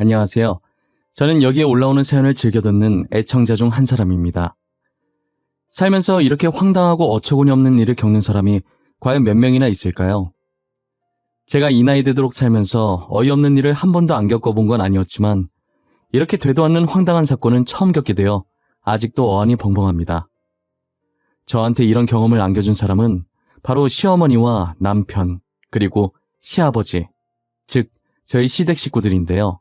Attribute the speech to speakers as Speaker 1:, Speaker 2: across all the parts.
Speaker 1: 안녕하세요. 저는 여기에 올라오는 사연을 즐겨 듣는 애청자 중 한 사람입니다. 살면서 이렇게 황당하고 어처구니 없는 일을 겪는 사람이 과연 몇 명이나 있을까요? 제가 이 나이 되도록 살면서 어이없는 일을 한 번도 안 겪어본 건 아니었지만 이렇게 되도 않는 황당한 사건은 처음 겪게 되어 아직도 어안이 벙벙합니다. 저한테 이런 경험을 안겨준 사람은 바로 시어머니와 남편, 그리고 시아버지, 즉 저희 시댁 식구들인데요.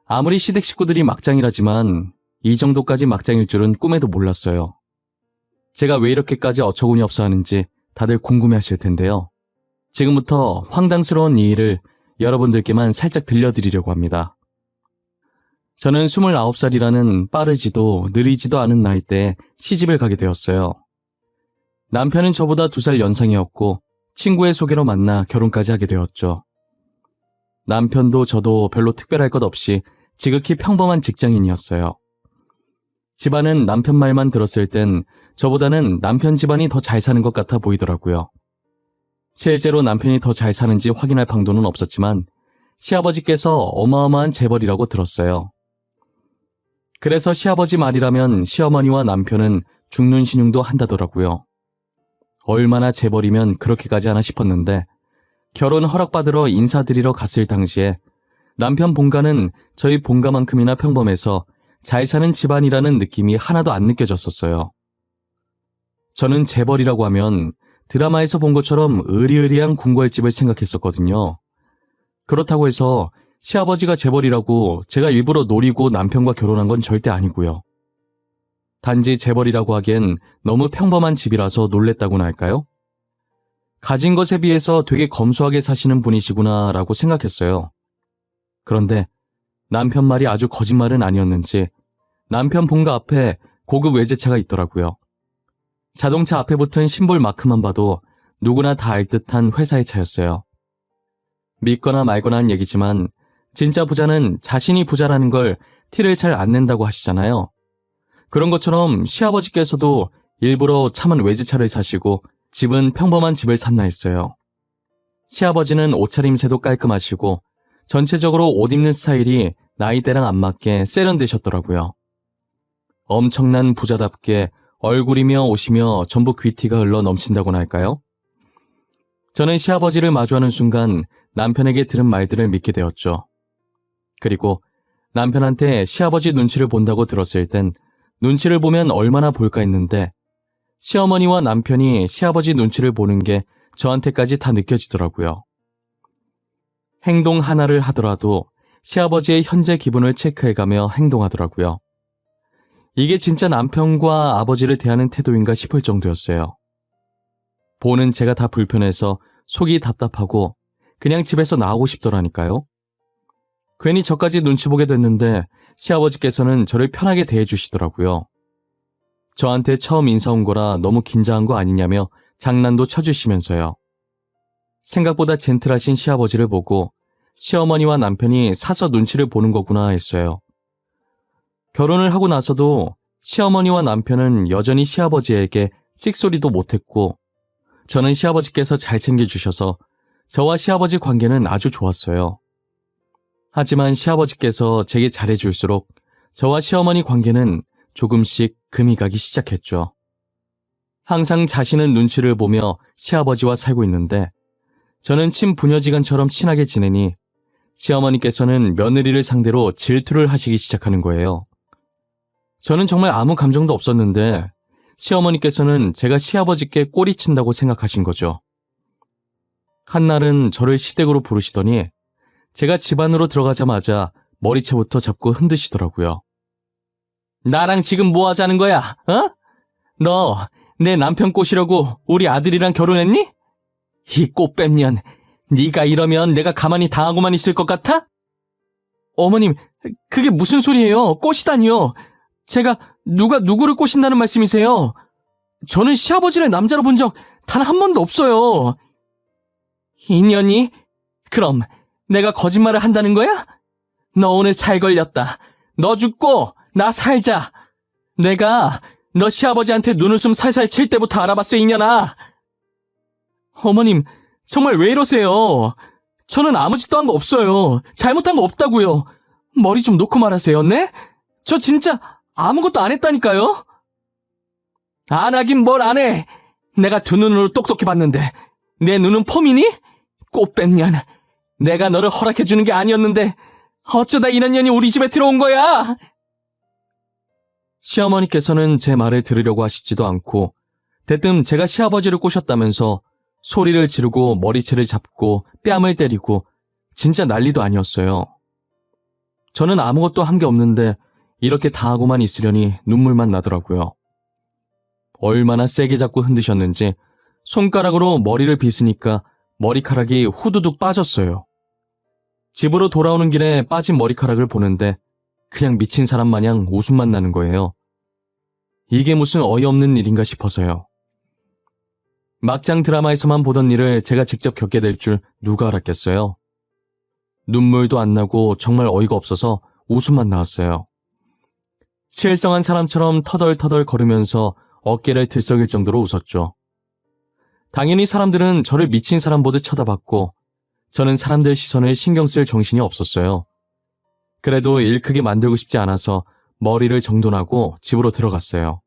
Speaker 1: 아무리 시댁 식구들이 막장이라지만 이 정도까지 막장일 줄은 꿈에도 몰랐어요. 제가 왜 이렇게까지 어처구니 없어 하는지 다들 궁금해하실 텐데요. 지금부터 황당스러운 이 일을 여러분들께만 살짝 들려드리려고 합니다. 저는 29살이라는 빠르지도 느리지도 않은 나이대에 시집을 가게 되었어요. 남편은 저보다 2살 연상이었고 친구의 소개로 만나 결혼까지 하게 되었죠. 남편도 저도 별로 특별할 것 없이 지극히 평범한 직장인이었어요. 집안은 남편 말만 들었을 땐 저보다는 남편 집안이 더 잘 사는 것 같아 보이더라고요. 실제로 남편이 더 잘 사는지 확인할 방도는 없었지만 시아버지께서 어마어마한 재벌이라고 들었어요. 그래서 시아버지 말이라면 시어머니와 남편은 죽는 신용도 한다더라고요. 얼마나 재벌이면 그렇게까지 하나 싶었는데 결혼 허락받으러 인사드리러 갔을 당시에 남편 본가는 저희 본가만큼이나 평범해서 잘 사는 집안이라는 느낌이 하나도 안 느껴졌었어요. 저는 재벌이라고 하면 드라마에서 본 것처럼 으리으리한 궁궐집을 생각했었거든요. 그렇다고 해서 시아버지가 재벌이라고 제가 일부러 노리고 남편과 결혼한 건 절대 아니고요. 단지 재벌이라고 하기엔 너무 평범한 집이라서 놀랬다고나 할까요? 가진 것에 비해서 되게 검소하게 사시는 분이시구나 라고 생각했어요. 그런데 남편 말이 아주 거짓말은 아니었는지 남편 본가 앞에 고급 외제차가 있더라고요. 자동차 앞에 붙은 심볼 마크만 봐도 누구나 다 알 듯한 회사의 차였어요. 믿거나 말거나 한 얘기지만 진짜 부자는 자신이 부자라는 걸 티를 잘 안 낸다고 하시잖아요. 그런 것처럼 시아버지께서도 일부러 참은 외제차를 사시고 집은 평범한 집을 샀나 했어요. 시아버지는 옷차림새도 깔끔하시고 전체적으로 옷 입는 스타일이 나이대랑 안 맞게 세련되셨더라고요. 엄청난 부자답게 얼굴이며 옷이며 전부 귀티가 흘러 넘친다고나 할까요? 저는 시아버지를 마주하는 순간 남편에게 들은 말들을 믿게 되었죠. 그리고 남편한테 시아버지 눈치를 본다고 들었을 땐 눈치를 보면 얼마나 볼까 했는데 시어머니와 남편이 시아버지 눈치를 보는 게 저한테까지 다 느껴지더라고요. 행동 하나를 하더라도 시아버지의 현재 기분을 체크해가며 행동하더라고요. 이게 진짜 남편과 아버지를 대하는 태도인가 싶을 정도였어요. 보는 제가 다 불편해서 속이 답답하고 그냥 집에서 나오고 싶더라니까요. 괜히 저까지 눈치 보게 됐는데 시아버지께서는 저를 편하게 대해주시더라고요. 저한테 처음 인사 온 거라 너무 긴장한 거 아니냐며 장난도 쳐주시면서요. 생각보다 젠틀하신 시아버지를 보고 시어머니와 남편이 사서 눈치를 보는 거구나 했어요. 결혼을 하고 나서도 시어머니와 남편은 여전히 시아버지에게 찍소리도 못했고 저는 시아버지께서 잘 챙겨주셔서 저와 시아버지 관계는 아주 좋았어요. 하지만 시아버지께서 제게 잘해줄수록 저와 시어머니 관계는 조금씩 금이 가기 시작했죠. 항상 자신은 눈치를 보며 시아버지와 살고 있는데 저는 친부녀지간처럼 친하게 지내니 시어머니께서는 며느리를 상대로 질투를 하시기 시작하는 거예요. 저는 정말 아무 감정도 없었는데 시어머니께서는 제가 시아버지께 꼬리친다고 생각하신 거죠. 한날은 저를 시댁으로 부르시더니 제가 집 안으로 들어가자마자 머리채부터 잡고 흔드시더라고요. 나랑 지금 뭐 하자는 거야? 어? 너 내 남편 꼬시려고 우리 아들이랑 결혼했니? 이 꽃뱀년, 네가 이러면 내가 가만히 당하고만 있을 것 같아? 어머님, 그게 무슨 소리예요? 꼬시다니요. 제가 누가 누구를 꼬신다는 말씀이세요? 저는 시아버지를 남자로 본 적 단 한 번도 없어요. 인연이? 그럼 내가 거짓말을 한다는 거야? 너 오늘 잘 걸렸다. 너 죽고 나 살자. 내가 너 시아버지한테 눈웃음 살살 칠 때부터 알아봤어, 이년아. 어머님, 정말 왜 이러세요? 저는 아무 짓도 한 거 없어요. 잘못한 거 없다고요. 머리 좀 놓고 말하세요, 네? 저 진짜 아무것도 안 했다니까요? 안 하긴 뭘 안 해. 내가 두 눈으로 똑똑히 봤는데 내 눈은 폼이니? 꽃뱀년. 내가 너를 허락해주는 게 아니었는데 어쩌다 이런 년이 우리 집에 들어온 거야? 시어머니께서는 제 말을 들으려고 하시지도 않고 대뜸 제가 시아버지를 꼬셨다면서 소리를 지르고 머리채를 잡고 뺨을 때리고 진짜 난리도 아니었어요. 저는 아무것도 한 게 없는데 이렇게 다 하고만 있으려니 눈물만 나더라고요. 얼마나 세게 잡고 흔드셨는지 손가락으로 머리를 빗으니까 머리카락이 후두둑 빠졌어요. 집으로 돌아오는 길에 빠진 머리카락을 보는데 그냥 미친 사람 마냥 웃음만 나는 거예요. 이게 무슨 어이없는 일인가 싶어서요. 막장 드라마에서만 보던 일을 제가 직접 겪게 될 줄 누가 알았겠어요. 눈물도 안 나고 정말 어이가 없어서 웃음만 나왔어요. 실성한 사람처럼 터덜터덜 걸으면서 어깨를 들썩일 정도로 웃었죠. 당연히 사람들은 저를 미친 사람 보듯 쳐다봤고 저는 사람들 시선을 신경 쓸 정신이 없었어요. 그래도 일 크게 만들고 싶지 않아서 머리를 정돈하고 집으로 들어갔어요.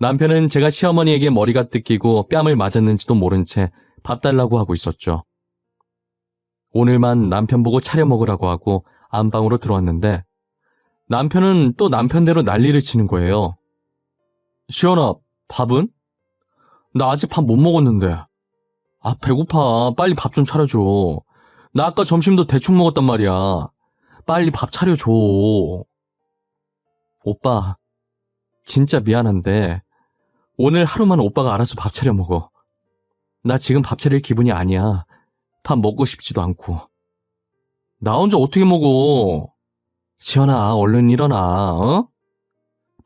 Speaker 1: 남편은 제가 시어머니에게 머리가 뜯기고 뺨을 맞았는지도 모른 채 밥 달라고 하고 있었죠. 오늘만 남편 보고 차려 먹으라고 하고 안방으로 들어왔는데 남편은 또 남편대로 난리를 치는 거예요. 시연아, 밥은? 나 아직 밥 못 먹었는데. 아, 배고파. 빨리 밥 좀 차려줘. 나 아까 점심도 대충 먹었단 말이야. 빨리 밥 차려줘. 오빠, 진짜 미안한데 오늘 하루만 오빠가 알아서 밥 차려 먹어. 나 지금 밥 차릴 기분이 아니야. 밥 먹고 싶지도 않고. 나 혼자 어떻게 먹어? 시연아, 얼른 일어나, 어?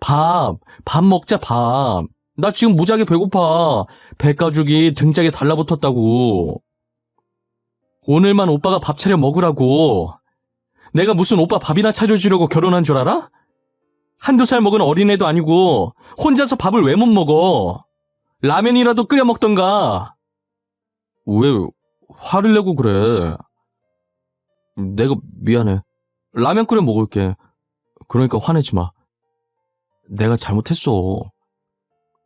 Speaker 1: 밥 먹자, 밥. 나 지금 무지하게 배고파. 배가죽이 등짝에 달라붙었다고. 오늘만 오빠가 밥 차려 먹으라고. 내가 무슨 오빠 밥이나 차려주려고 결혼한 줄 알아? 한두 살 먹은 어린애도 아니고 혼자서 밥을 왜 못 먹어? 라면이라도 끓여 먹던가. 왜 화를 내고 그래? 내가 미안해. 라면 끓여 먹을게. 그러니까 화내지 마. 내가 잘못했어.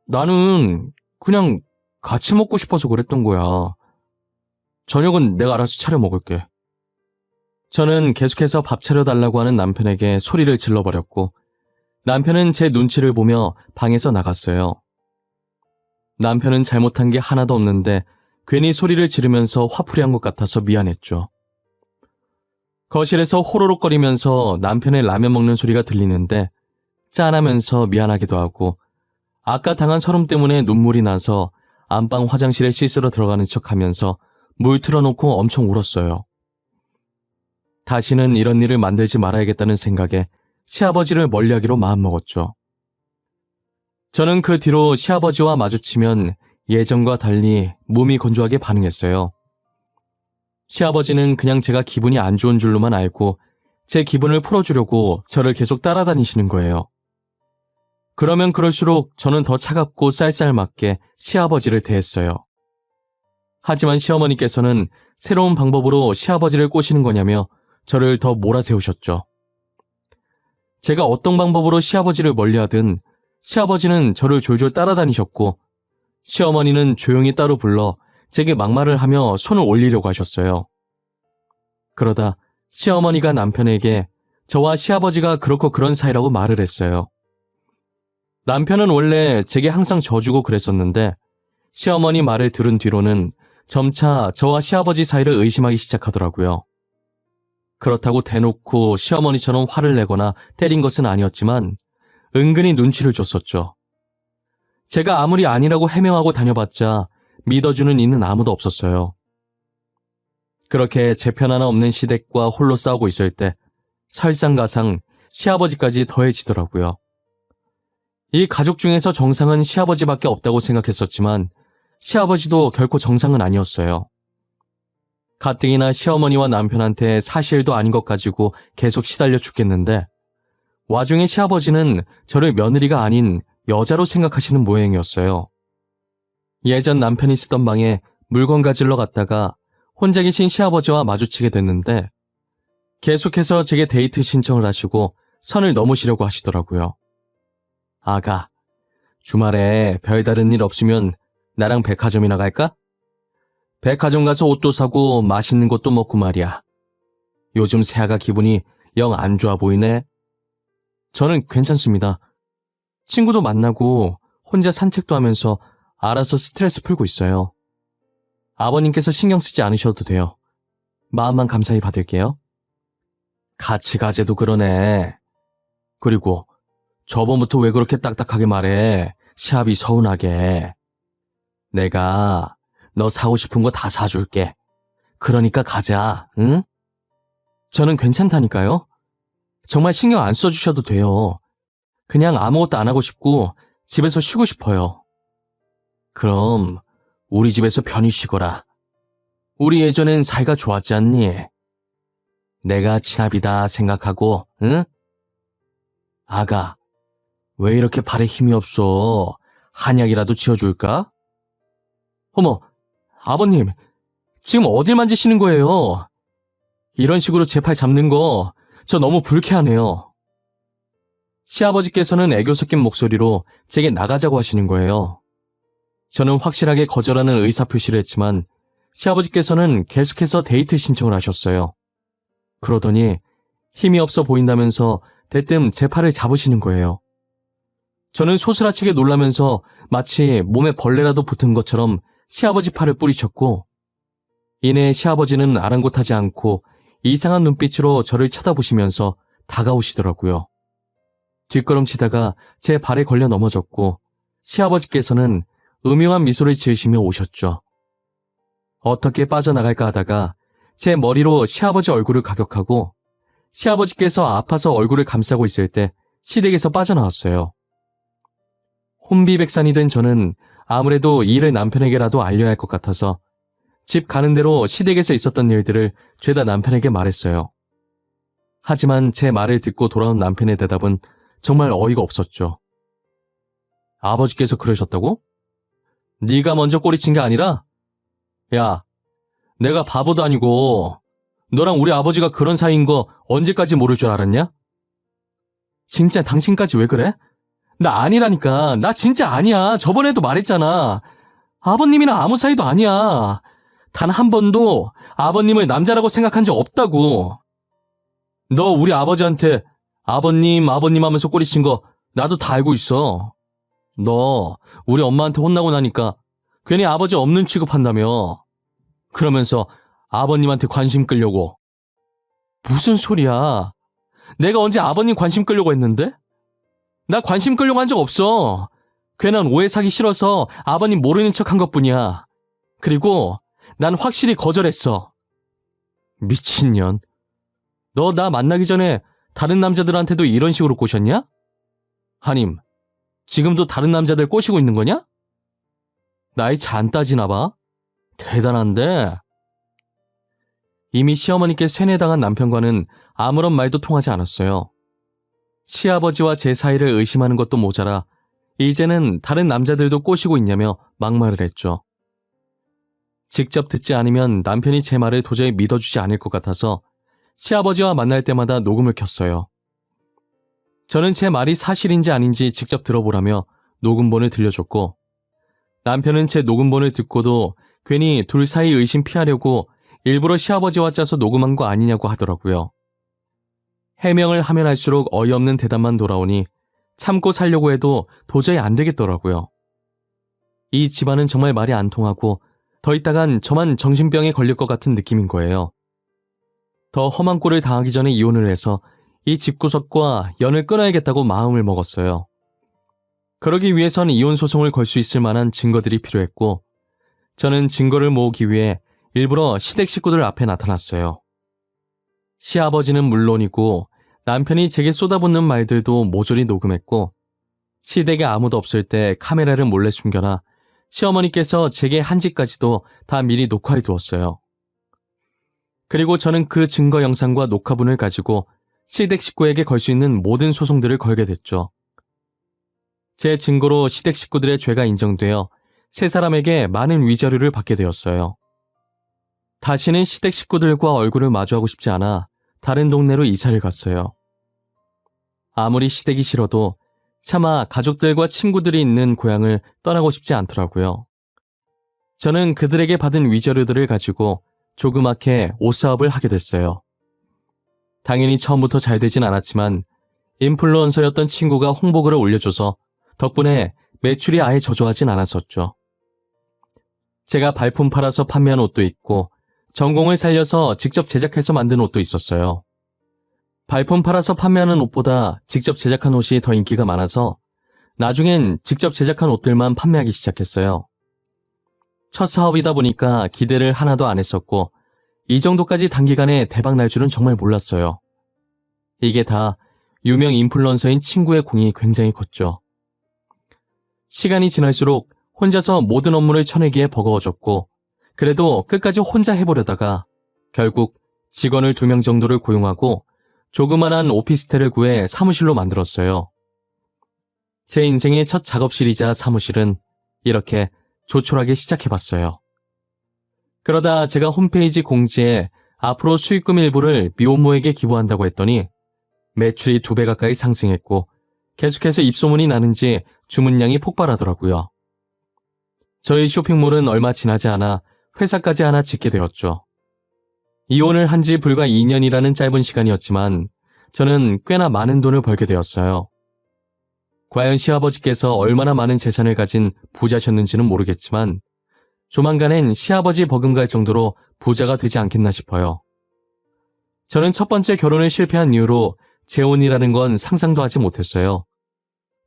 Speaker 1: 나는 그냥 같이 먹고 싶어서 그랬던 거야. 저녁은 내가 알아서 차려 먹을게. 저는 계속해서 밥 차려달라고 하는 남편에게 소리를 질러버렸고 남편은 제 눈치를 보며 방에서 나갔어요. 남편은 잘못한 게 하나도 없는데 괜히 소리를 지르면서 화풀이한 것 같아서 미안했죠. 거실에서 호로록거리면서 남편의 라면 먹는 소리가 들리는데 짠하면서 미안하기도 하고 아까 당한 서름 때문에 눈물이 나서 안방 화장실에 씻으러 들어가는 척하면서 물 틀어놓고 엄청 울었어요. 다시는 이런 일을 만들지 말아야겠다는 생각에 시아버지를 멀리하기로 마음먹었죠. 저는 그 뒤로 시아버지와 마주치면 예전과 달리 몸이 건조하게 반응했어요. 시아버지는 그냥 제가 기분이 안 좋은 줄로만 알고 제 기분을 풀어주려고 저를 계속 따라다니시는 거예요. 그러면 그럴수록 저는 더 차갑고 쌀쌀맞게 시아버지를 대했어요. 하지만 시어머니께서는 새로운 방법으로 시아버지를 꼬시는 거냐며 저를 더 몰아세우셨죠. 제가 어떤 방법으로 시아버지를 멀리하든 시아버지는 저를 졸졸 따라다니셨고 시어머니는 조용히 따로 불러 제게 막말을 하며 손을 올리려고 하셨어요. 그러다 시어머니가 남편에게 저와 시아버지가 그렇고 그런 사이라고 말을 했어요. 남편은 원래 제게 항상 져주고 그랬었는데 시어머니 말을 들은 뒤로는 점차 저와 시아버지 사이를 의심하기 시작하더라고요. 그렇다고 대놓고 시어머니처럼 화를 내거나 때린 것은 아니었지만 은근히 눈치를 줬었죠. 제가 아무리 아니라고 해명하고 다녀봤자 믿어주는 이는 아무도 없었어요. 그렇게 제 편 하나 없는 시댁과 홀로 싸우고 있을 때 설상가상 시아버지까지 더해지더라고요. 이 가족 중에서 정상은 시아버지밖에 없다고 생각했었지만 시아버지도 결코 정상은 아니었어요. 가뜩이나 시어머니와 남편한테 사실도 아닌 것 가지고 계속 시달려 죽겠는데 와중에 시아버지는 저를 며느리가 아닌 여자로 생각하시는 모양이었어요. 예전 남편이 쓰던 방에 물건 가지러 갔다가 혼자 계신 시아버지와 마주치게 됐는데 계속해서 제게 데이트 신청을 하시고 선을 넘으시려고 하시더라고요. 아가, 주말에 별다른 일 없으면 나랑 백화점이나 갈까? 백화점 가서 옷도 사고 맛있는 것도 먹고 말이야. 요즘 새아가 기분이 영 안 좋아 보이네. 저는 괜찮습니다. 친구도 만나고 혼자 산책도 하면서 알아서 스트레스 풀고 있어요. 아버님께서 신경 쓰지 않으셔도 돼요. 마음만 감사히 받을게요. 같이 가재도 그러네. 그리고 저번부터 왜 그렇게 딱딱하게 말해? 시합이 서운하게. 내가 너 사고 싶은 거 다 사줄게. 그러니까 가자, 응? 저는 괜찮다니까요. 정말 신경 안 써주셔도 돼요. 그냥 아무것도 안 하고 싶고 집에서 쉬고 싶어요. 그럼 우리 집에서 편히 쉬거라. 우리 예전엔 사이가 좋았지 않니? 내가 친합이다 생각하고, 응? 아가, 왜 이렇게 발에 힘이 없어? 한약이라도 지어줄까? 어머, 아버님, 지금 어딜 만지시는 거예요? 이런 식으로 제 팔 잡는 거 저 너무 불쾌하네요. 시아버지께서는 애교 섞인 목소리로 제게 나가자고 하시는 거예요. 저는 확실하게 거절하는 의사표시를 했지만 시아버지께서는 계속해서 데이트 신청을 하셨어요. 그러더니 힘이 없어 보인다면서 대뜸 제 팔을 잡으시는 거예요. 저는 소스라치게 놀라면서 마치 몸에 벌레라도 붙은 것처럼 시아버지 팔을 뿌리쳤고, 이내 시아버지는 아랑곳하지 않고 이상한 눈빛으로 저를 쳐다보시면서 다가오시더라고요. 뒷걸음치다가 제 발에 걸려 넘어졌고 시아버지께서는 음흉한 미소를 지으시며 오셨죠. 어떻게 빠져나갈까 하다가 제 머리로 시아버지 얼굴을 가격하고 시아버지께서 아파서 얼굴을 감싸고 있을 때 시댁에서 빠져나왔어요. 혼비백산이 된 저는 아무래도 이 일을 남편에게라도 알려야 할 것 같아서 집 가는 대로 시댁에서 있었던 일들을 죄다 남편에게 말했어요. 하지만 제 말을 듣고 돌아온 남편의 대답은 정말 어이가 없었죠. 아버지께서 그러셨다고? 네가 먼저 꼬리친 게 아니라? 야, 내가 바보도 아니고 너랑 우리 아버지가 그런 사이인 거 언제까지 모를 줄 알았냐? 진짜 당신까지 왜 그래? 나 아니라니까. 나 진짜 아니야. 저번에도 말했잖아. 아버님이랑 아무 사이도 아니야. 단 한 번도 아버님을 남자라고 생각한 적 없다고. 너 우리 아버지한테 아버님 하면서 꼬리친 거 나도 다 알고 있어. 너 우리 엄마한테 혼나고 나니까 괜히 아버지 없는 취급한다며. 그러면서 아버님한테 관심 끌려고. 무슨 소리야. 내가 언제 아버님 관심 끌려고 했는데? 나 관심 끌려고 한 적 없어. 괜한 오해 사기 싫어서 아버님 모르는 척 한 것뿐이야. 그리고 난 확실히 거절했어. 미친년. 너 나 만나기 전에 다른 남자들한테도 이런 식으로 꼬셨냐? 하님, 지금도 다른 남자들 꼬시고 있는 거냐? 나이 차 안 따지나 봐. 대단한데. 이미 시어머니께 세뇌당한 남편과는 아무런 말도 통하지 않았어요. 시아버지와 제 사이를 의심하는 것도 모자라 이제는 다른 남자들도 꼬시고 있냐며 막말을 했죠. 직접 듣지 않으면 남편이 제 말을 도저히 믿어주지 않을 것 같아서 시아버지와 만날 때마다 녹음을 켰어요. 저는 제 말이 사실인지 아닌지 직접 들어보라며 녹음본을 들려줬고, 남편은 제 녹음본을 듣고도 괜히 둘 사이 의심 피하려고 일부러 시아버지와 짜서 녹음한 거 아니냐고 하더라고요. 해명을 하면 할수록 어이없는 대답만 돌아오니 참고 살려고 해도 도저히 안 되겠더라고요. 이 집안은 정말 말이 안 통하고 더 있다간 저만 정신병에 걸릴 것 같은 느낌인 거예요. 더 험한 꼴을 당하기 전에 이혼을 해서 이 집구석과 연을 끊어야겠다고 마음을 먹었어요. 그러기 위해선 이혼 소송을 걸 수 있을 만한 증거들이 필요했고, 저는 증거를 모으기 위해 일부러 시댁 식구들 앞에 나타났어요. 시아버지는 물론이고 남편이 제게 쏟아붓는 말들도 모조리 녹음했고, 시댁에 아무도 없을 때 카메라를 몰래 숨겨놔 시어머니께서 제게 한 짓까지도 다 미리 녹화해 두었어요. 그리고 저는 그 증거 영상과 녹화본을 가지고 시댁 식구에게 걸 수 있는 모든 소송들을 걸게 됐죠. 제 증거로 시댁 식구들의 죄가 인정되어 세 사람에게 많은 위자료를 받게 되었어요. 다시는 시댁 식구들과 얼굴을 마주하고 싶지 않아 다른 동네로 이사를 갔어요. 아무리 시댁이 싫어도 차마 가족들과 친구들이 있는 고향을 떠나고 싶지 않더라고요. 저는 그들에게 받은 위자료들을 가지고 조그맣게 옷사업을 하게 됐어요. 당연히 처음부터 잘 되진 않았지만 인플루언서였던 친구가 홍보글을 올려줘서 덕분에 매출이 아예 저조하진 않았었죠. 제가 발품 팔아서 판매한 옷도 있고 전공을 살려서 직접 제작해서 만든 옷도 있었어요. 발품 팔아서 판매하는 옷보다 직접 제작한 옷이 더 인기가 많아서 나중엔 직접 제작한 옷들만 판매하기 시작했어요. 첫 사업이다 보니까 기대를 하나도 안 했었고 이 정도까지 단기간에 대박 날 줄은 정말 몰랐어요. 이게 다 유명 인플루언서인 친구의 공이 굉장히 컸죠. 시간이 지날수록 혼자서 모든 업무를 쳐내기에 버거워졌고 그래도 끝까지 혼자 해보려다가 결국 직원을 2명 정도를 고용하고 조그만한 오피스텔을 구해 사무실로 만들었어요. 제 인생의 첫 작업실이자 사무실은 이렇게 조촐하게 시작해봤어요. 그러다 제가 홈페이지 공지에 앞으로 수익금 일부를 미혼모에게 기부한다고 했더니 매출이 2배 가까이 상승했고 계속해서 입소문이 나는지 주문량이 폭발하더라고요. 저희 쇼핑몰은 얼마 지나지 않아 회사까지 하나 짓게 되었죠. 이혼을 한 지 불과 2년이라는 짧은 시간이었지만 저는 꽤나 많은 돈을 벌게 되었어요. 과연 시아버지께서 얼마나 많은 재산을 가진 부자셨는지는 모르겠지만 조만간엔 시아버지 버금갈 정도로 부자가 되지 않겠나 싶어요. 저는 첫 번째 결혼을 실패한 이후로 재혼이라는 건 상상도 하지 못했어요.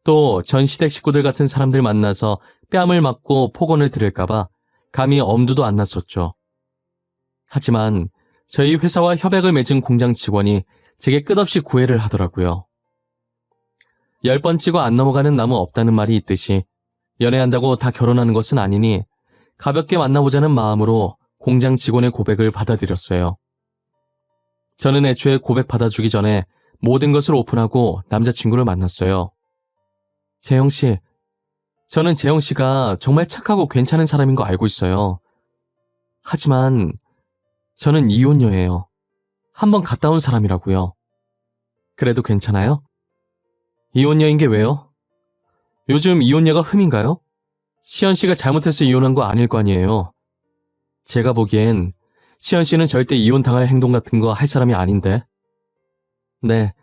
Speaker 1: 또 전 시댁 식구들 같은 사람들 만나서 뺨을 맞고 폭언을 들을까봐 감히 엄두도 안 났었죠. 하지만 저희 회사와 협약을 맺은 공장 직원이 제게 끝없이 구애를 하더라고요. 10번 찍어 안 넘어가는 나무 없다는 말이 있듯이 연애한다고 다 결혼하는 것은 아니니 가볍게 만나보자는 마음으로 공장 직원의 고백을 받아들였어요. 저는 애초에 고백 받아주기 전에 모든 것을 오픈하고 남자친구를 만났어요. 재영씨, 저는 재영씨가 정말 착하고 괜찮은 사람인 거 알고 있어요. 하지만 저는 이혼녀예요. 한번 갔다 온 사람이라고요. 그래도 괜찮아요? 이혼녀인 게 왜요? 요즘 이혼녀가 흠인가요? 시연씨가 잘못해서 이혼한 거 아닐 거 아니에요. 제가 보기엔 시연씨는 절대 이혼당할 행동 같은 거 할 사람이 아닌데. 네,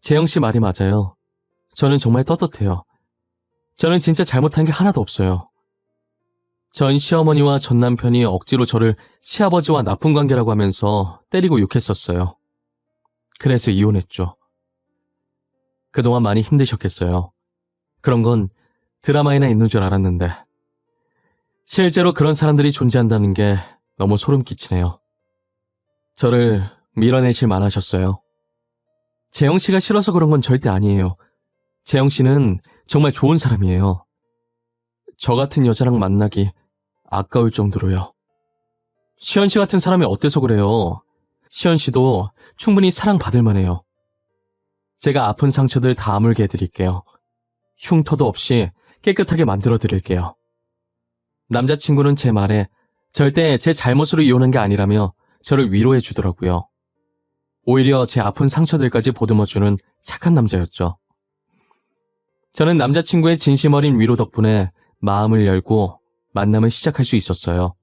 Speaker 1: 재영씨 말이 맞아요. 저는 정말 떳떳해요. 저는 진짜 잘못한 게 하나도 없어요. 전 시어머니와 전 남편이 억지로 저를 시아버지와 나쁜 관계라고 하면서 때리고 욕했었어요. 그래서 이혼했죠. 그동안 많이 힘드셨겠어요. 그런 건 드라마에나 있는 줄 알았는데 실제로 그런 사람들이 존재한다는 게 너무 소름 끼치네요. 저를 밀어내실 만하셨어요. 재영씨가 싫어서 그런 건 절대 아니에요. 재영씨는 정말 좋은 사람이에요. 저 같은 여자랑 만나기 아까울 정도로요. 시연씨 같은 사람이 어때서 그래요? 시연씨도 충분히 사랑받을 만해요. 제가 아픈 상처들 다 아물게 해드릴게요. 흉터도 없이 깨끗하게 만들어 드릴게요. 남자친구는 제 말에 절대 제 잘못으로 이혼한 게 아니라며 저를 위로해 주더라고요. 오히려 제 아픈 상처들까지 보듬어주는 착한 남자였죠. 저는 남자친구의 진심 어린 위로 덕분에 마음을 열고 만남을 시작할 수 있었어요.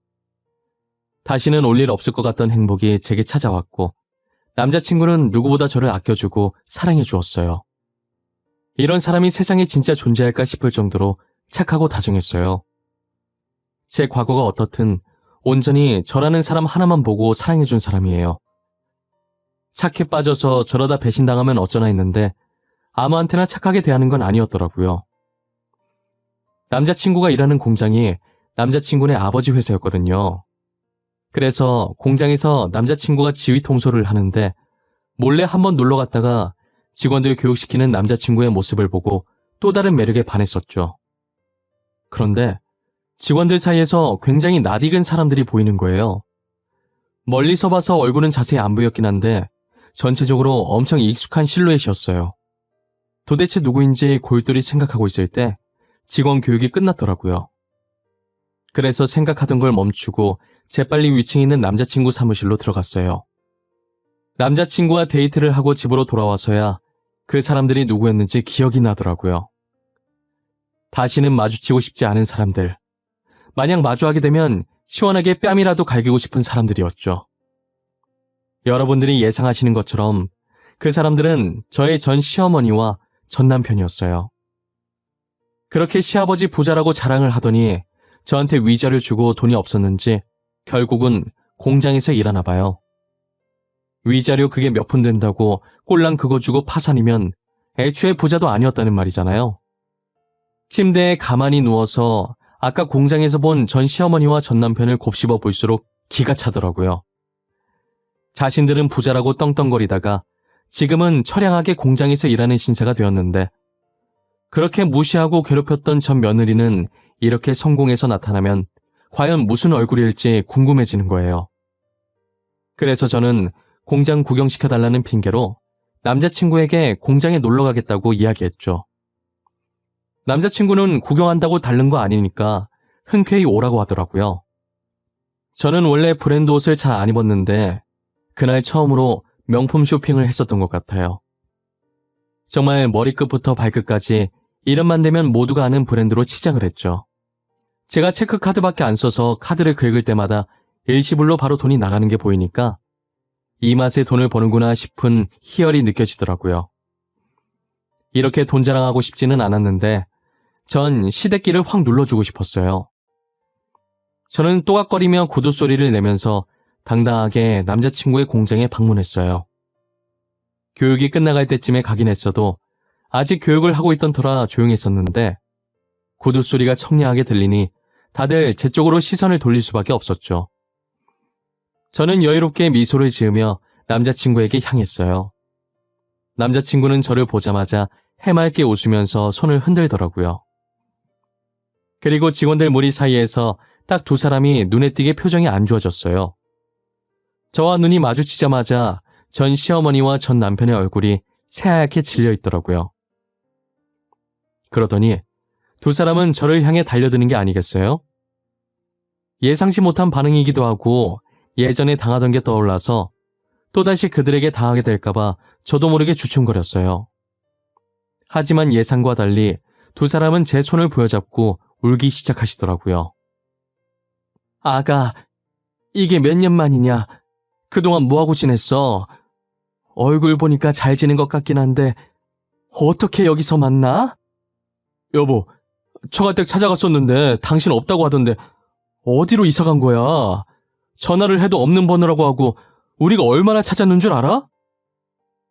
Speaker 1: 다시는 올 일 없을 것 같던 행복이 제게 찾아왔고 남자친구는 누구보다 저를 아껴주고 사랑해 주었어요. 이런 사람이 세상에 진짜 존재할까 싶을 정도로 착하고 다정했어요. 제 과거가 어떻든 온전히 저라는 사람 하나만 보고 사랑해준 사람이에요. 착해 빠져서 저러다 배신당하면 어쩌나 했는데 아무한테나 착하게 대하는 건 아니었더라고요. 남자친구가 일하는 공장이 남자친구네 아버지 회사였거든요. 그래서 공장에서 남자친구가 지휘 통솔을 하는데 몰래 한번 놀러 갔다가 직원들 교육시키는 남자친구의 모습을 보고 또 다른 매력에 반했었죠. 그런데 직원들 사이에서 굉장히 낯익은 사람들이 보이는 거예요. 멀리서 봐서 얼굴은 자세히 안 보였긴 한데 전체적으로 엄청 익숙한 실루엣이었어요. 도대체 누구인지 골똘히 생각하고 있을 때 직원 교육이 끝났더라고요. 그래서 생각하던 걸 멈추고 재빨리 위층에 있는 남자친구 사무실로 들어갔어요.
Speaker 2: 남자친구와 데이트를 하고 집으로 돌아와서야 그 사람들이 누구였는지 기억이 나더라고요. 다시는 마주치고 싶지 않은 사람들. 만약 마주하게 되면 시원하게 뺨이라도 갈기고 싶은 사람들이었죠. 여러분들이 예상하시는 것처럼 그 사람들은 저의 전 시어머니와 전 남편이었어요. 그렇게 시아버지 부자라고 자랑을 하더니 저한테 위자료 주고 돈이 없었는지 결국은 공장에서 일하나 봐요. 위자료 그게 몇 푼 된다고 꼴랑 그거 주고 파산이면 애초에 부자도 아니었다는 말이잖아요. 침대에 가만히 누워서 아까 공장에서 본 전 시어머니와 전 남편을 곱씹어 볼수록 기가 차더라고요. 자신들은 부자라고 떵떵거리다가 지금은 처량하게 공장에서 일하는 신세가 되었는데 그렇게 무시하고 괴롭혔던 전 며느리는 이렇게 성공해서 나타나면 과연 무슨 얼굴일지 궁금해지는 거예요. 그래서 저는 공장 구경시켜달라는 핑계로 남자친구에게 공장에 놀러 가겠다고 이야기했죠. 남자친구는 구경한다고 다른 거 아니니까 흔쾌히 오라고 하더라고요. 저는 원래 브랜드 옷을 잘 안 입었는데 그날 처음으로 명품 쇼핑을 했었던 것 같아요. 정말 머리끝부터 발끝까지 이름만 대면 모두가 아는 브랜드로 치장을 했죠. 제가 체크카드밖에 안 써서 카드를 긁을 때마다 일시불로 바로 돈이 나가는 게 보이니까 이 맛에 돈을 버는구나 싶은 희열이 느껴지더라고요. 이렇게 돈 자랑하고 싶지는 않았는데 전 시댁기를 확 눌러주고 싶었어요. 저는 또각거리며 구두 소리를 내면서 당당하게 남자친구의 공장에 방문했어요. 교육이 끝나갈 때쯤에 가긴 했어도 아직 교육을 하고 있던 터라 조용했었는데 구두 소리가 청량하게 들리니 다들 제 쪽으로 시선을 돌릴 수밖에 없었죠. 저는 여유롭게 미소를 지으며 남자친구에게 향했어요. 남자친구는 저를 보자마자 해맑게 웃으면서 손을 흔들더라고요. 그리고 직원들 무리 사이에서 딱 두 사람이 눈에 띄게 표정이 안 좋아졌어요. 저와 눈이 마주치자마자 전 시어머니와 전 남편의 얼굴이 새하얗게 질려 있더라고요. 그러더니 두 사람은 저를 향해 달려드는 게 아니겠어요? 예상치 못한 반응이기도 하고 예전에 당하던 게 떠올라서 또다시 그들에게 당하게 될까봐 저도 모르게 주춤거렸어요. 하지만 예상과 달리 두 사람은 제 손을 부여잡고 울기 시작하시더라고요. 아가, 이게 몇 년 만이냐? 그동안 뭐하고 지냈어? 얼굴 보니까 잘 지낸 것 같긴 한데 어떻게 여기서 만나? 여보, 처가댁 찾아갔었는데 당신 없다고 하던데 어디로 이사 간 거야? 전화를 해도 없는 번호라고 하고 우리가 얼마나 찾았는 줄 알아?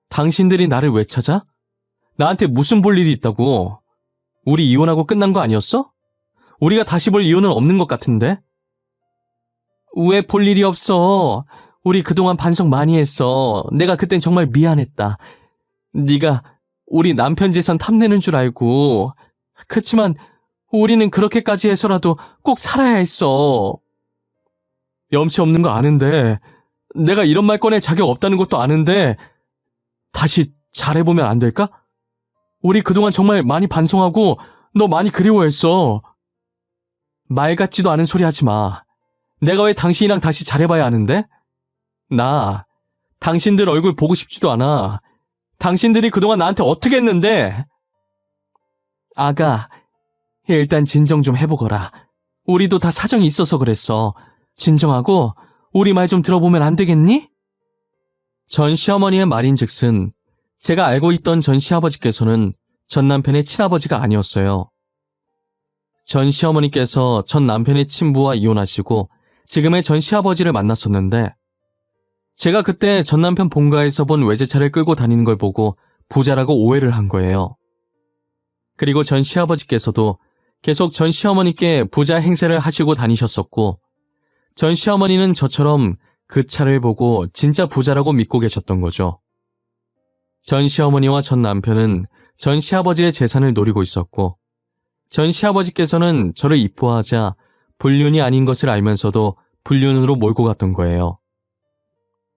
Speaker 2: 당신들이 나를 왜 찾아? 나한테 무슨 볼 일이 있다고? 우리 이혼하고 끝난 거 아니었어? 우리가 다시 볼 이유는 없는 것 같은데? 왜 볼 일이 없어? 우리 그동안 반성 많이 했어. 내가 그땐 정말 미안했다. 네가 우리 남편 재산 탐내는 줄 알고. 그치만 우리는 그렇게까지 해서라도 꼭 살아야 했어. 염치 없는 거 아는데, 내가 이런 말 꺼낼 자격 없다는 것도 아는데 다시 잘해보면 안 될까? 우리 그동안 정말 많이 반성하고 너 많이 그리워했어. 말 같지도 않은 소리 하지 마. 내가 왜 당신이랑 다시 잘해봐야 하는데? 나 당신들 얼굴 보고 싶지도 않아. 당신들이 그동안 나한테 어떻게 했는데? 아가, 일단 진정 좀 해보거라. 우리도 다 사정이 있어서 그랬어. 진정하고 우리 말 좀 들어보면 안 되겠니? 전 시어머니의 말인즉슨 제가 알고 있던 전 시아버지께서는 전 남편의 친아버지가 아니었어요. 전 시어머니께서 전 남편의 친부와 이혼하시고 지금의 전 시아버지를 만났었는데 제가 그때 전 남편 본가에서 본 외제차를 끌고 다니는 걸 보고 부자라고 오해를 한 거예요. 그리고 전 시아버지께서도 계속 전 시어머니께 부자 행세를 하시고 다니셨었고 전 시어머니는 저처럼 그 차를 보고 진짜 부자라고 믿고 계셨던 거죠. 전 시어머니와 전 남편은 전 시아버지의 재산을 노리고 있었고 전 시아버지께서는 저를 이뻐하자 불륜이 아닌 것을 알면서도 불륜으로 몰고 갔던 거예요.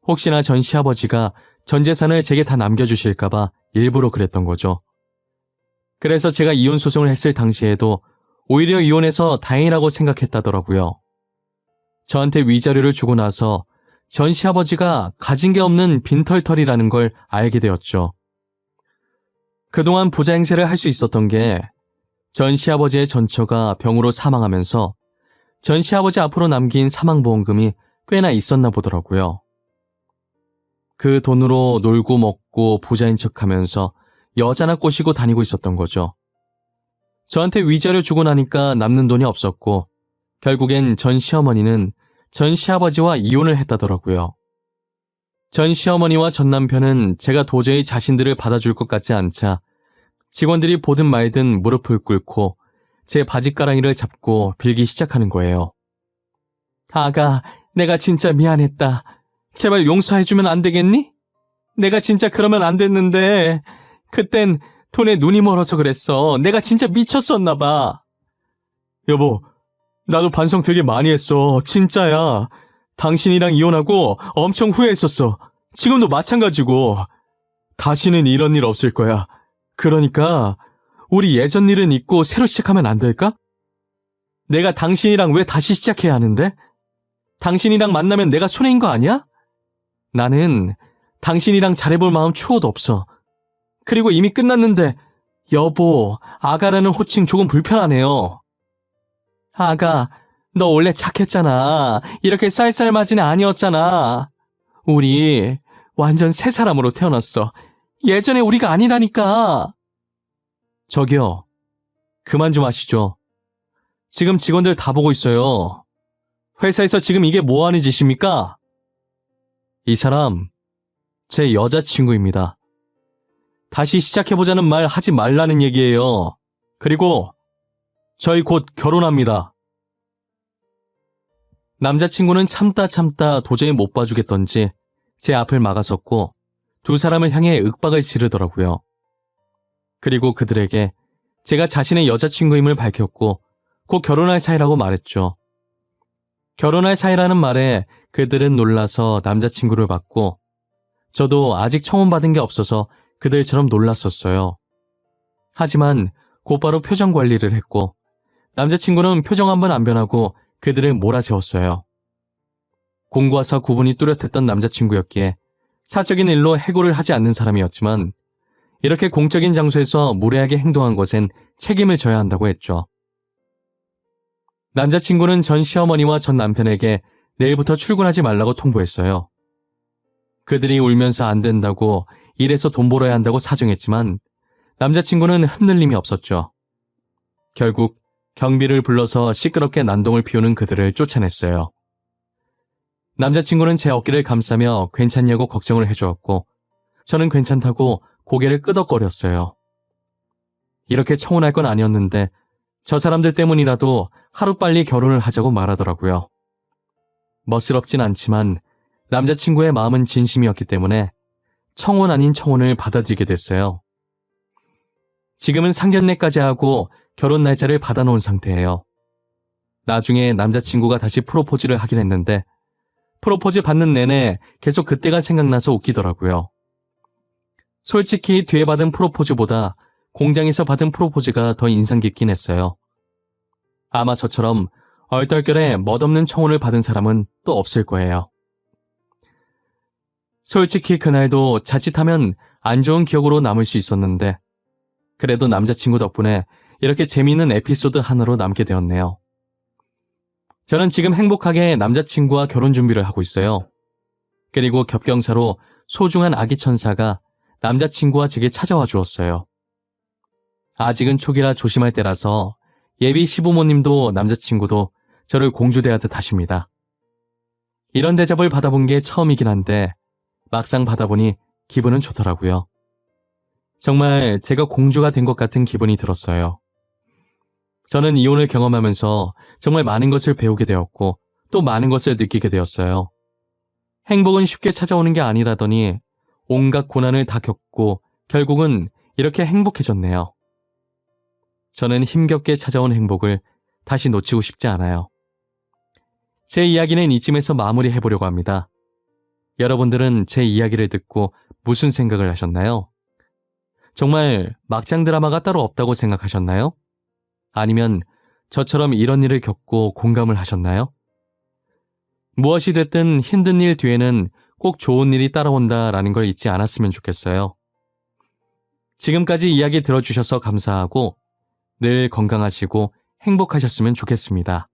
Speaker 2: 혹시나 전 시아버지가 전 재산을 제게 다 남겨주실까봐 일부러 그랬던 거죠. 그래서 제가 이혼 소송을 했을 당시에도 오히려 이혼해서 다행이라고 생각했다더라고요. 저한테 위자료를 주고 나서 전 시아버지가 가진 게 없는 빈털털이라는 걸 알게 되었죠. 그동안 부자 행세를 할 수 있었던 게 전 시아버지의 전처가 병으로 사망하면서 전 시아버지 앞으로 남긴 사망보험금이 꽤나 있었나 보더라고요. 그 돈으로 놀고 먹고 부자인 척하면서 여자나 꼬시고 다니고 있었던 거죠. 저한테 위자료 주고 나니까 남는 돈이 없었고 결국엔 전 시어머니는 전 시아버지와 이혼을 했다더라고요. 전 시어머니와 전 남편은 제가 도저히 자신들을 받아줄 것 같지 않자 직원들이 보든 말든 무릎을 꿇고 제 바지가랑이를 잡고 빌기 시작하는 거예요. 아가, 내가 진짜 미안했다. 제발 용서해주면 안 되겠니? 내가 진짜 그러면 안 됐는데 그땐 돈에 눈이 멀어서 그랬어. 내가 진짜 미쳤었나 봐. 여보, 나도 반성 되게 많이 했어. 진짜야. 당신이랑 이혼하고 엄청 후회했었어. 지금도 마찬가지고. 다시는 이런 일 없을 거야. 그러니까 우리 예전 일은 잊고 새로 시작하면 안 될까? 내가 당신이랑 왜 다시 시작해야 하는데? 당신이랑 만나면 내가 손해인 거 아니야? 나는 당신이랑 잘해볼 마음 추호도 없어. 그리고 이미 끝났는데 여보, 아가라는 호칭 조금 불편하네요. 아가, 너 원래 착했잖아. 이렇게 쌀쌀맞은 애 아니었잖아. 우리 완전 새 사람으로 태어났어. 예전에 우리가 아니라니까. 저기요, 그만 좀 하시죠. 지금 직원들 다 보고 있어요. 회사에서 지금 이게 뭐 하는 짓입니까? 이 사람, 제 여자친구입니다. 다시 시작해보자는 말 하지 말라는 얘기예요. 그리고 저희 곧 결혼합니다. 남자친구는 참다 도저히 못 봐주겠던지 제 앞을 막아섰고 두 사람을 향해 윽박을 지르더라고요. 그리고 그들에게 제가 자신의 여자친구임을 밝혔고 곧 결혼할 사이라고 말했죠. 결혼할 사이라는 말에 그들은 놀라서 남자친구를 봤고 저도 아직 청혼받은 게 없어서 그들처럼 놀랐었어요. 하지만 곧바로 표정 관리를 했고 남자친구는 표정 한 번 안 변하고 그들을 몰아세웠어요. 공과사 구분이 뚜렷했던 남자친구였기에 사적인 일로 해고를 하지 않는 사람이었지만 이렇게 공적인 장소에서 무례하게 행동한 것엔 책임을 져야 한다고 했죠. 남자친구는 전 시어머니와 전 남편에게 내일부터 출근하지 말라고 통보했어요. 그들이 울면서 안 된다고 일해서 돈 벌어야 한다고 사정했지만 남자친구는 흔들림이 없었죠. 결국 경비를 불러서 시끄럽게 난동을 피우는 그들을 쫓아냈어요. 남자친구는 제 어깨를 감싸며 괜찮냐고 걱정을 해주었고 저는 괜찮다고 고개를 끄덕거렸어요. 이렇게 청혼할 건 아니었는데 저 사람들 때문이라도 하루빨리 결혼을 하자고 말하더라고요. 멋스럽진 않지만 남자친구의 마음은 진심이었기 때문에 청혼 아닌 청혼을 받아들이게 됐어요. 지금은 상견례까지 하고 결혼 날짜를 받아놓은 상태예요. 나중에 남자친구가 다시 프로포즈를 하긴 했는데 프로포즈 받는 내내 계속 그때가 생각나서 웃기더라고요. 솔직히 뒤에 받은 프로포즈보다 공장에서 받은 프로포즈가 더 인상 깊긴 했어요. 아마 저처럼 얼떨결에 멋없는 청혼을 받은 사람은 또 없을 거예요. 솔직히 그날도 자칫하면 안 좋은 기억으로 남을 수 있었는데 그래도 남자친구 덕분에 이렇게 재미있는 에피소드 하나로 남게 되었네요. 저는 지금 행복하게 남자친구와 결혼 준비를 하고 있어요. 그리고 겹경사로 소중한 아기 천사가 남자친구와 제게 찾아와 주었어요. 아직은 초기라 조심할 때라서 예비 시부모님도 남자친구도 저를 공주대하듯 하십니다. 이런 대접을 받아본 게 처음이긴 한데 막상 받아보니 기분은 좋더라고요. 정말 제가 공주가 된 것 같은 기분이 들었어요. 저는 이혼을 경험하면서 정말 많은 것을 배우게 되었고 또 많은 것을 느끼게 되었어요. 행복은 쉽게 찾아오는 게 아니라더니 온갖 고난을 다 겪고 결국은 이렇게 행복해졌네요. 저는 힘겹게 찾아온 행복을 다시 놓치고 싶지 않아요. 제 이야기는 이쯤에서 마무리해보려고 합니다. 여러분들은 제 이야기를 듣고 무슨 생각을 하셨나요? 정말 막장 드라마가 따로 없다고 생각하셨나요? 아니면 저처럼 이런 일을 겪고 공감을 하셨나요? 무엇이 됐든 힘든 일 뒤에는 꼭 좋은 일이 따라온다라는 걸 잊지 않았으면 좋겠어요. 지금까지 이야기 들어주셔서 감사하고 늘 건강하시고 행복하셨으면 좋겠습니다.